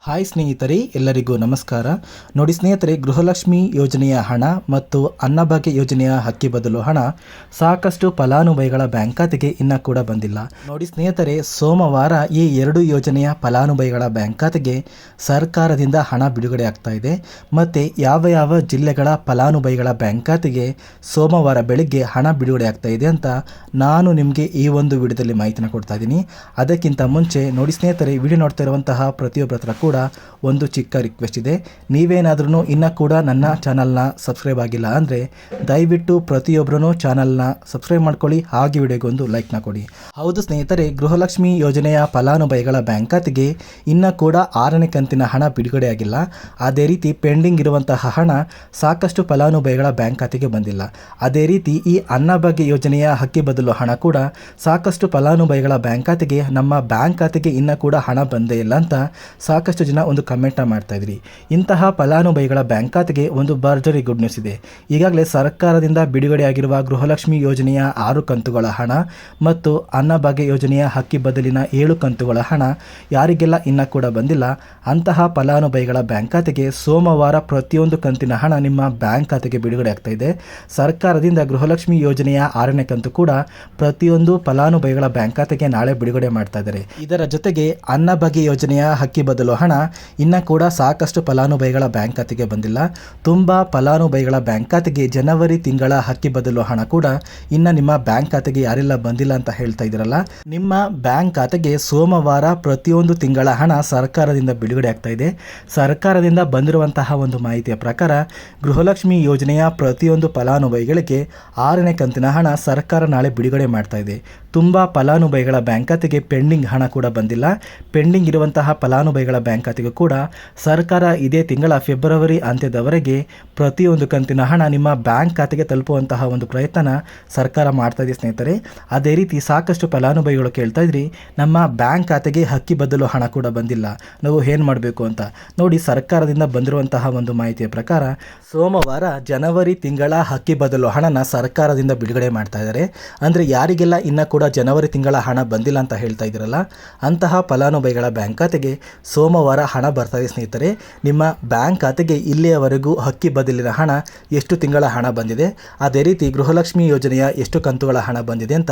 Hi ಸ್ನೇಹಿತರೆ, ಎಲ್ಲರಿಗೂ ನಮಸ್ಕಾರ. ನೋಡಿ ಸ್ನೇಹಿತರೆ, ಗೃಹಲಕ್ಷ್ಮಿ ಯೋಜನೆಯ ಹಣ ಮತ್ತು ಅನ್ನಭಾಗ್ಯ ಯೋಜನೆಯ ಹಕ್ಕಿ ಬದಲು ಹಣ ಸಾಕಷ್ಟು ಫಲಾನುಭವಿಗಳ ಬ್ಯಾಂಕ್ ಖಾತೆಗೆ ಇನ್ನೂ ಕೂಡ ಬಂದಿಲ್ಲ. ನೋಡಿ ಸ್ನೇಹಿತರೆ, ಸೋಮವಾರ ಈ ಎರಡು ಯೋಜನೆಯ ಫಲಾನುಭವಿಗಳ ಬ್ಯಾಂಕ್ ಖಾತೆಗೆ ಸರ್ಕಾರದಿಂದ ಹಣ ಬಿಡುಗಡೆ ಆಗ್ತಾ ಇದೆ. ಮತ್ತು ಯಾವ ಜಿಲ್ಲೆಗಳ ಫಲಾನುಭವಿಗಳ ಬ್ಯಾಂಕ್ ಖಾತೆಗೆ ಸೋಮವಾರ ಬೆಳಿಗ್ಗೆ ಹಣ ಬಿಡುಗಡೆ ಆಗ್ತಾ ಇದೆ ಅಂತ ನಾನು ನಿಮಗೆ ಈ ಒಂದು ವಿಡಿಯೋದಲ್ಲಿ ಮಾಹಿತಿನ ಕೊಡ್ತಾ ಇದ್ದೀನಿ. ಅದಕ್ಕಿಂತ ಮುಂಚೆ ನೋಡಿ ಸ್ನೇಹಿತರೆ, ವಿಡಿಯೋ ನೋಡ್ತಾ ಇರುವಂತಹ ಪ್ರತಿಯೊಬ್ಬರ ಹತ್ರ ಕೂಡ ಒಂದು ಚಿಕ್ಕ ರಿಕ್ವೆಸ್ಟ್ ಇದೆ. ನೀವೇನಾದ್ರೂ ಇನ್ನೂ ಕೂಡ ನನ್ನ ಚಾನಲ್ನ ಸಬ್ಸ್ಕ್ರೈಬ್ ಆಗಿಲ್ಲ ಅಂದರೆ ದಯವಿಟ್ಟು ಪ್ರತಿಯೊಬ್ಬರೂ ಚಾನಲ್ನ ಸಬ್ಸ್ಕ್ರೈಬ್ ಮಾಡ್ಕೊಳ್ಳಿ, ಹಾಗೆ ವಿಡಿಯೋಗೆ ಒಂದು ಲೈಕ್ನ ಕೊಡಿ. ಹೌದು ಸ್ನೇಹಿತರೆ, ಗೃಹಲಕ್ಷ್ಮಿ ಯೋಜನೆಯ ಫಲಾನುಭವಿಗಳ ಬ್ಯಾಂಕ್ ಖಾತೆಗೆ ಇನ್ನೂ ಕೂಡ 6ನೇ ಕಂತಿನ ಹಣ ಬಿಡುಗಡೆ ಆಗಿಲ್ಲ. ಅದೇ ರೀತಿ ಪೆಂಡಿಂಗ್ ಇರುವಂತಹ ಹಣ ಸಾಕಷ್ಟು ಫಲಾನುಭವಿಗಳ ಬ್ಯಾಂಕ್ ಖಾತೆಗೆ ಬಂದಿಲ್ಲ. ಅದೇ ರೀತಿ ಈ ಅನ್ನಭಾಗ್ಯ ಯೋಜನೆಯ ಹಕ್ಕಿ ಬದಲು ಹಣ ಕೂಡ ಸಾಕಷ್ಟು ಫಲಾನುಭವಿಗಳ ಬ್ಯಾಂಕ್ ಖಾತೆಗೆ ನಮ್ಮ ಬ್ಯಾಂಕ್ ಖಾತೆಗೆ ಇನ್ನೂ ಕೂಡ ಹಣ ಬಂದೇ ಇಲ್ಲ ಅಂತ ಸಾಕಷ್ಟು ಜನ ಒಂದು ಕಮೆಂಟ್ ಮಾಡ್ತಾ ಇದ್ರಿ. ಇಂತಹ ಫಲಾನುಭವಿಗಳ ಬ್ಯಾಂಕ್ ಖಾತೆಗೆ ಒಂದು ಭರ್ಜರಿ ಗುಡ್ ನ್ಯೂಸ್ ಇದೆ. ಈಗಾಗಲೇ ಸರ್ಕಾರದಿಂದ ಬಿಡುಗಡೆಯಾಗಿರುವ ಗೃಹಲಕ್ಷ್ಮಿ ಯೋಜನೆಯ 6 ಕಂತುಗಳ ಹಣ ಮತ್ತು ಅನ್ನಭಾಗ್ಯ ಯೋಜನೆಯ ಹಕ್ಕಿ ಬದಲಿನ 7 ಕಂತುಗಳ ಹಣ ಯಾರಿಗೆಲ್ಲ ಇನ್ನೂ ಕೂಡ ಬಂದಿಲ್ಲ ಅಂತಹ ಫಲಾನುಭವಿಗಳ ಬ್ಯಾಂಕ್ ಖಾತೆಗೆ ಸೋಮವಾರ ಪ್ರತಿಯೊಂದು ಕಂತಿನ ಹಣ ನಿಮ್ಮ ಬ್ಯಾಂಕ್ ಖಾತೆಗೆ ಬಿಡುಗಡೆ ಆಗ್ತಾ ಇದೆ. ಸರ್ಕಾರದಿಂದ ಗೃಹಲಕ್ಷ್ಮಿ ಯೋಜನೆಯ 6ನೇ ಕಂತು ಕೂಡ ಪ್ರತಿಯೊಂದು ಫಲಾನುಭವಿಗಳ ಬ್ಯಾಂಕ್ ಖಾತೆಗೆ ನಾಳೆ ಬಿಡುಗಡೆ ಮಾಡ್ತಾ ಇದ್ದಾರೆ. ಇದರ ಜೊತೆಗೆ ಅನ್ನಭಾಗ್ಯ ಯೋಜನೆಯ ಹಕ್ಕಿ ಬದಲು ಹಣ ಇನ್ನೂ ಕೂಡ ಸಾಕಷ್ಟು ಫಲಾನುಭವಿಗಳ ಬ್ಯಾಂಕ್ ಖಾತೆಗೆ ಬಂದಿಲ್ಲ. ತುಂಬ ಫಲಾನುಭವಿಗಳ ಬ್ಯಾಂಕ್ ಖಾತೆಗೆ ಜನವರಿ ತಿಂಗಳ ಹಕ್ಕಿ ಬದಲು ಹಣ ಕೂಡ ಇನ್ನು ನಿಮ್ಮ ಬ್ಯಾಂಕ್ ಖಾತೆಗೆ ಯಾರೆಲ್ಲ ಬಂದಿಲ್ಲ ಅಂತ ಹೇಳ್ತಾ ಇದ್ದೀರಲ್ಲ, ನಿಮ್ಮ ಬ್ಯಾಂಕ್ ಖಾತೆಗೆ ಸೋಮವಾರ ಪ್ರತಿಯೊಂದು ತಿಂಗಳ ಹಣ ಸರ್ಕಾರದಿಂದ ಬಿಡುಗಡೆ ಆಗ್ತಾ ಇದೆ. ಸರ್ಕಾರದಿಂದ ಬಂದಿರುವಂತಹ ಒಂದು ಮಾಹಿತಿಯ ಪ್ರಕಾರ ಗೃಹಲಕ್ಷ್ಮಿ ಯೋಜನೆಯ ಪ್ರತಿಯೊಂದು ಫಲಾನುಭವಿಗಳಿಗೆ 6ನೇ ಕಂತಿನ ಹಣ ಸರ್ಕಾರ ನಾಳೆ ಬಿಡುಗಡೆ ಮಾಡ್ತಾ ಇದೆ. ತುಂಬ ಫಲಾನುಭವಿಗಳ ಬ್ಯಾಂಕ್ ಖಾತೆಗೆ ಪೆಂಡಿಂಗ್ ಹಣ ಕೂಡ ಬಂದಿಲ್ಲ. ಪೆಂಡಿಂಗ್ ಇರುವಂತಹ ಫಲಾನುಭವಿಗಳ ಬ್ಯಾಂಕ್ ಖಾತೆಗೂ ಕೂಡ ಸರ್ಕಾರ ಇದೇ ತಿಂಗಳ ಫೆಬ್ರವರಿ ಅಂತ್ಯದವರೆಗೆ ಪ್ರತಿಯೊಂದು ಕಂತಿನ ಹಣ ನಿಮ್ಮ ಬ್ಯಾಂಕ್ ಖಾತೆಗೆ ತಲುಪುವಂತಹ ಒಂದು ಪ್ರಯತ್ನ ಸರ್ಕಾರ ಮಾಡ್ತಾ ಇದೆ ಸ್ನೇಹಿತರೆ. ಅದೇ ರೀತಿ ಸಾಕಷ್ಟು ಫಲಾನುಭವಿಗಳು ಕೇಳ್ತಾ ಇದ್ರಿ, ನಮ್ಮ ಬ್ಯಾಂಕ್ ಖಾತೆಗೆ ಹಕ್ಕಿ ಬದಲು ಹಣ ಕೂಡ ಬಂದಿಲ್ಲ, ನಾವು ಏನು ಮಾಡಬೇಕು ಅಂತ. ನೋಡಿ, ಸರ್ಕಾರದಿಂದ ಬಂದಿರುವಂತಹ ಒಂದು ಮಾಹಿತಿಯ ಪ್ರಕಾರ ಸೋಮವಾರ ಜನವರಿ ತಿಂಗಳ ಹಕ್ಕಿ ಬದಲು ಹಣನ ಸರ್ಕಾರದಿಂದ ಬಿಡುಗಡೆ ಮಾಡ್ತಾ ಇದ್ದಾರೆ. ಅಂದರೆ ಯಾರಿಗೆಲ್ಲ ಇನ್ನೂ ಕೂಡ ಜನವರಿ ತಿಂಗಳ ಹಣ ಬಂದಿಲ್ಲ ಅಂತ ಹೇಳ್ತಾ ಇದ್ದೀರಲ್ಲ, ಅಂತಹ ಫಲಾನುಭವಿಗಳ ಬ್ಯಾಂಕ್ ಖಾತೆಗೆ ಸೋಮವಾರ ಹಣ ಬರ್ತಾ ಇದೆ ಸ್ನೇಹಿತರೆ. ನಿಮ್ಮ ಬ್ಯಾಂಕ್ ಖಾತೆಗೆ ಇಲ್ಲಿಯವರೆಗೂ ಹಕ್ಕಿ ಬದಲಿನ ಹಣ ಎಷ್ಟು ತಿಂಗಳ ಹಣ ಬಂದಿದೆ, ಅದೇ ರೀತಿ ಗೃಹಲಕ್ಷ್ಮಿ ಯೋಜನೆಯ ಎಷ್ಟು ಕಂತುಗಳ ಹಣ ಬಂದಿದೆ ಅಂತ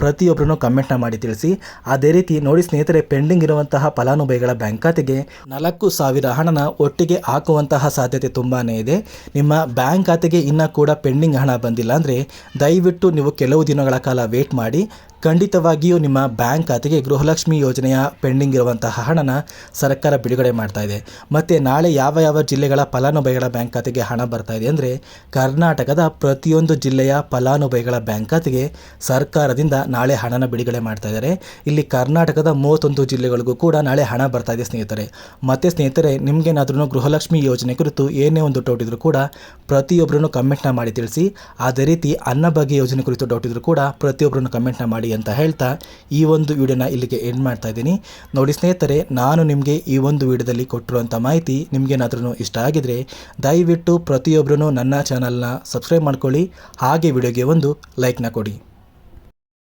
ಪ್ರತಿಯೊಬ್ಬರೂ ಕಮೆಂಟ್ನ ಮಾಡಿ ತಿಳಿಸಿ. ಅದೇ ರೀತಿ ನೋಡಿ ಸ್ನೇಹಿತರೆ, ಪೆಂಡಿಂಗ್ ಇರುವಂತಹ ಫಲಾನುಭವಿಗಳ ಬ್ಯಾಂಕ್ ಖಾತೆಗೆ 4,000 ಹಣನ ಒಟ್ಟಿಗೆ ಹಾಕುವಂತಹ ಸಾಧ್ಯತೆ ತುಂಬಾ ಇದೆ. ನಿಮ್ಮ ಬ್ಯಾಂಕ್ ಖಾತೆಗೆ ಇನ್ನೂ ಕೂಡ ಪೆಂಡಿಂಗ್ ಹಣ ಬಂದಿಲ್ಲ ಅಂದರೆ ದಯವಿಟ್ಟು ನೀವು ಕೆಲವು ದಿನಗಳ ಕಾಲ ವೇಟ್ ಮಾಡಿ. ಖಂಡಿತವಾಗಿಯೂ ನಿಮ್ಮ ಬ್ಯಾಂಕ್ ಖಾತೆಗೆ ಗೃಹಲಕ್ಷ್ಮಿ ಯೋಜನೆಯ ಪೆಂಡಿಂಗ್ ಇರುವಂತಹ ಹಣನ ಸರ್ಕಾರ ಬಿಡುಗಡೆ ಮಾಡ್ತಾ ಇದೆ. ಮತ್ತು ನಾಳೆ ಯಾವ ಜಿಲ್ಲೆಗಳ ಫಲಾನುಭವಿಗಳ ಬ್ಯಾಂಕ್ ಖಾತೆಗೆ ಹಣ ಬರ್ತಾ ಇದೆ ಅಂದರೆ ಕರ್ನಾಟಕದ ಪ್ರತಿಯೊಂದು ಜಿಲ್ಲೆಯ ಫಲಾನುಭವಿಗಳ ಬ್ಯಾಂಕ್ ಖಾತೆಗೆ ಸರ್ಕಾರದಿಂದ ನಾಳೆ ಹಣನ ಬಿಡುಗಡೆ ಮಾಡ್ತಾ ಇದ್ದಾರೆ. ಇಲ್ಲಿ ಕರ್ನಾಟಕದ 31 ಜಿಲ್ಲೆಗಳಿಗೂ ಕೂಡ ನಾಳೆ ಹಣ ಬರ್ತಾ ಇದೆ ಸ್ನೇಹಿತರೆ. ಮತ್ತು ಸ್ನೇಹಿತರೆ, ನಿಮಗೇನಾದ್ರೂ ಗೃಹಲಕ್ಷ್ಮಿ ಯೋಜನೆ ಕುರಿತು ಏನೇ ಒಂದು ಡೌಟ್ ಇದ್ರೂ ಕೂಡ ಪ್ರತಿಯೊಬ್ಬರೂ ಕಮೆಂಟ್ನ ಮಾಡಿ ತಿಳಿಸಿ. ಅದೇ ರೀತಿ ಅನ್ನಭಾಗ್ಯ ಯೋಜನೆ ಕುರಿತು ಡೌಟ್ ಇದ್ರೂ ಕೂಡ ಪ್ರತಿಯೊಬ್ಬರೂ ಕಮೆಂಟ್ನ ಮಾಡಿ ಅಂತ ಹೇಳ್ತಾ ಈ ಒಂದು ವಿಡಿಯೋನ ಇಲ್ಲಿಗೆ ಎಂಡ್ ಮಾಡ್ತಾ ಇದ್ದೀನಿ. ನೋಡಿ ಸ್ನೇಹಿತರೆ, ನಾನು ನಿಮಗೆ ಈ ಒಂದು ವಿಡಿಯೋದಲ್ಲಿ ಕೊಟ್ಟಿರುವಂಥ ಮಾಹಿತಿ ನಿಮಗೇನಾದ್ರೂ ಇಷ್ಟ ಆಗಿದ್ರೆ ದಯವಿಟ್ಟು ಪ್ರತಿಯೊಬ್ಬರೂ ನನ್ನ ಚಾನಲ್ನ ಸಬ್ಸ್ಕ್ರೈಬ್ ಮಾಡ್ಕೊಳ್ಳಿ, ಹಾಗೆ ವಿಡಿಯೋಗೆ ಒಂದು ಲೈಕ್ನ ಕೊಡಿ.